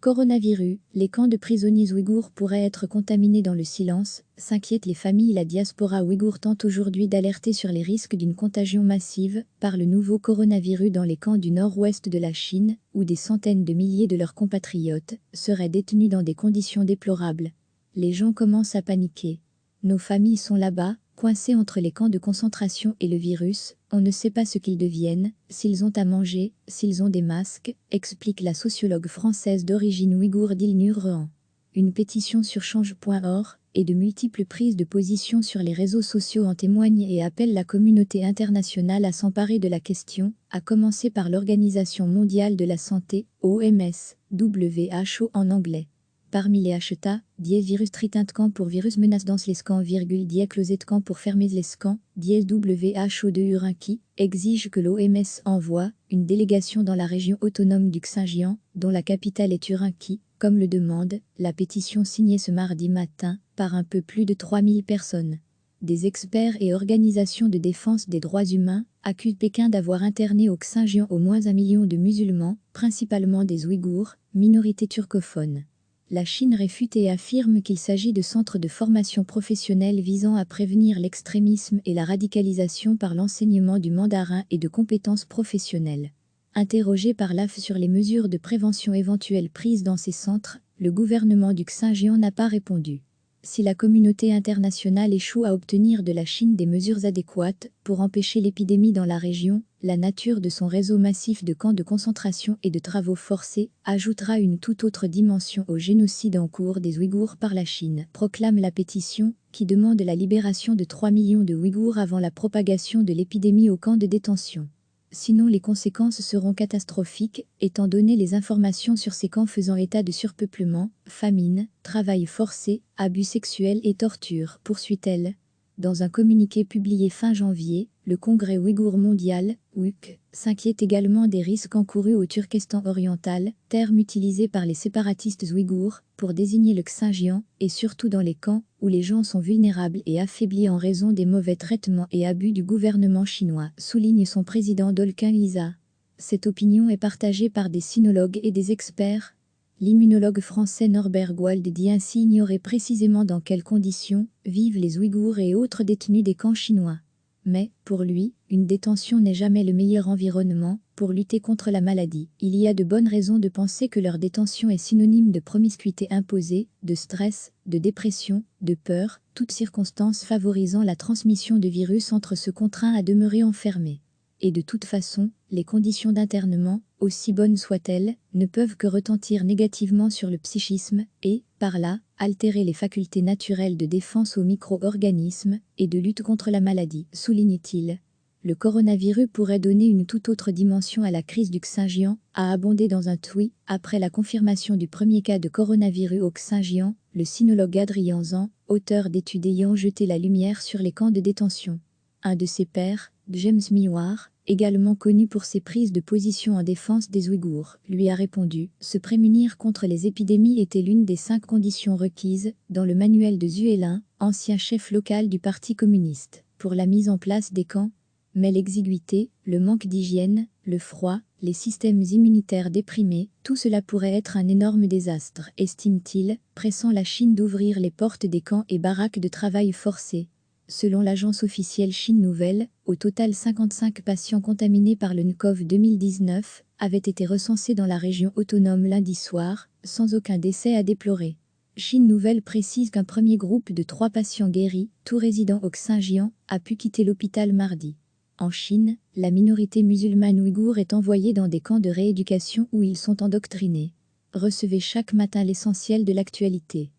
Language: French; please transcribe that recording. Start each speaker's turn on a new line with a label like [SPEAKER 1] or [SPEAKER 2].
[SPEAKER 1] Coronavirus, les camps de prisonniers ouïghours pourraient être contaminés dans le silence, s'inquiètent les familles. La diaspora ouïghour tente aujourd'hui d'alerter sur les risques d'une contagion massive par le nouveau coronavirus dans les camps du nord-ouest de la Chine, où des centaines de milliers de leurs compatriotes seraient détenus dans des conditions déplorables. Les gens commencent à paniquer. Nos familles sont là-bas, coincées entre les camps de concentration et le virus, on ne sait pas ce qu'ils deviennent, s'ils ont à manger, s'ils ont des masques, explique la sociologue française d'origine ouïghour Dilnur Rehan. Une pétition sur change.org et de multiples prises de position sur les réseaux sociaux en témoignent et appellent la communauté internationale à s'emparer de la question, à commencer par l'Organisation mondiale de la santé, OMS, WHO en anglais. Parmi les HTA, virus tritint camp pour virus menace dans les scans, closet camp pour fermer les scans, WHO de Urinki, exige que l'OMS envoie une délégation dans la région autonome du Xinjiang, dont la capitale est Urinki, comme le demande la pétition signée ce mardi matin par un peu plus de 3000 personnes. Des experts et organisations de défense des droits humains accusent Pékin d'avoir interné au Xinjiang au moins 1 million de musulmans, principalement des Ouïghours, minorité turcophone. La Chine réfute et affirme qu'il s'agit de centres de formation professionnelle visant à prévenir l'extrémisme et la radicalisation par l'enseignement du mandarin et de compétences professionnelles. Interrogé par l'AF sur les mesures de prévention éventuelles prises dans ces centres, le gouvernement du Xinjiang n'a pas répondu. Si la communauté internationale échoue à obtenir de la Chine des mesures adéquates pour empêcher l'épidémie dans la région, la nature de son réseau massif de camps de concentration et de travaux forcés ajoutera une toute autre dimension au génocide en cours des Ouïghours par la Chine, proclame la pétition, qui demande la libération de 3 millions de Ouïghours avant la propagation de l'épidémie aux camps de détention. Sinon les conséquences seront catastrophiques, étant donné les informations sur ces camps faisant état de surpeuplement, famine, travail forcé, abus sexuels et torture, poursuit-elle. Dans un communiqué publié fin janvier, le Congrès ouïghour mondial, WUC, s'inquiète également des risques encourus au Turkestan oriental, terme utilisé par les séparatistes ouïghours pour désigner le Xinjiang, et surtout dans les camps où les gens sont vulnérables et affaiblis en raison des mauvais traitements et abus du gouvernement chinois, souligne son président Dolkun Lisa. Cette opinion est partagée par des sinologues et des experts. L'immunologue français Norbert Gwald dit ainsi ignorer précisément dans quelles conditions vivent les Ouïghours et autres détenus des camps chinois. Mais, pour lui, une détention n'est jamais le meilleur environnement pour lutter contre la maladie. Il y a de bonnes raisons de penser que leur détention est synonyme de promiscuité imposée, de stress, de dépression, de peur, toutes circonstances favorisant la transmission de virus entre ceux contraints à demeurer enfermés. Et de toute façon, les conditions d'internement, aussi bonnes soient-elles, ne peuvent que retentir négativement sur le psychisme et, par là, altérer les facultés naturelles de défense aux micro-organismes et de lutte contre la maladie, souligne-t-il. Le coronavirus pourrait donner une toute autre dimension à la crise du Xinjiang, a abondé dans un tweet, après la confirmation du premier cas de coronavirus au Xinjiang, le sinologue Adrien Zan, auteur d'études ayant jeté la lumière sur les camps de détention. Un de ses pairs, James Miwar, également connu pour ses prises de position en défense des Ouïghours, lui a répondu « Se prémunir contre les épidémies était l'une des 5 conditions requises dans le manuel de Zhu Helin, ancien chef local du Parti communiste, pour la mise en place des camps. Mais l'exiguïté, le manque d'hygiène, le froid, les systèmes immunitaires déprimés, tout cela pourrait être un énorme désastre, estime-t-il, pressant la Chine d'ouvrir les portes des camps et baraques de travail forcés. » Selon l'agence officielle Chine Nouvelle, au total 55 patients contaminés par le nCoV 2019 avaient été recensés dans la région autonome lundi soir, sans aucun décès à déplorer. Chine Nouvelle précise qu'un premier groupe de 3 patients guéris, tous résidant au Xinjiang, a pu quitter l'hôpital mardi. En Chine, la minorité musulmane ouïghour est envoyée dans des camps de rééducation où ils sont endoctrinés. Recevez chaque matin l'essentiel de l'actualité.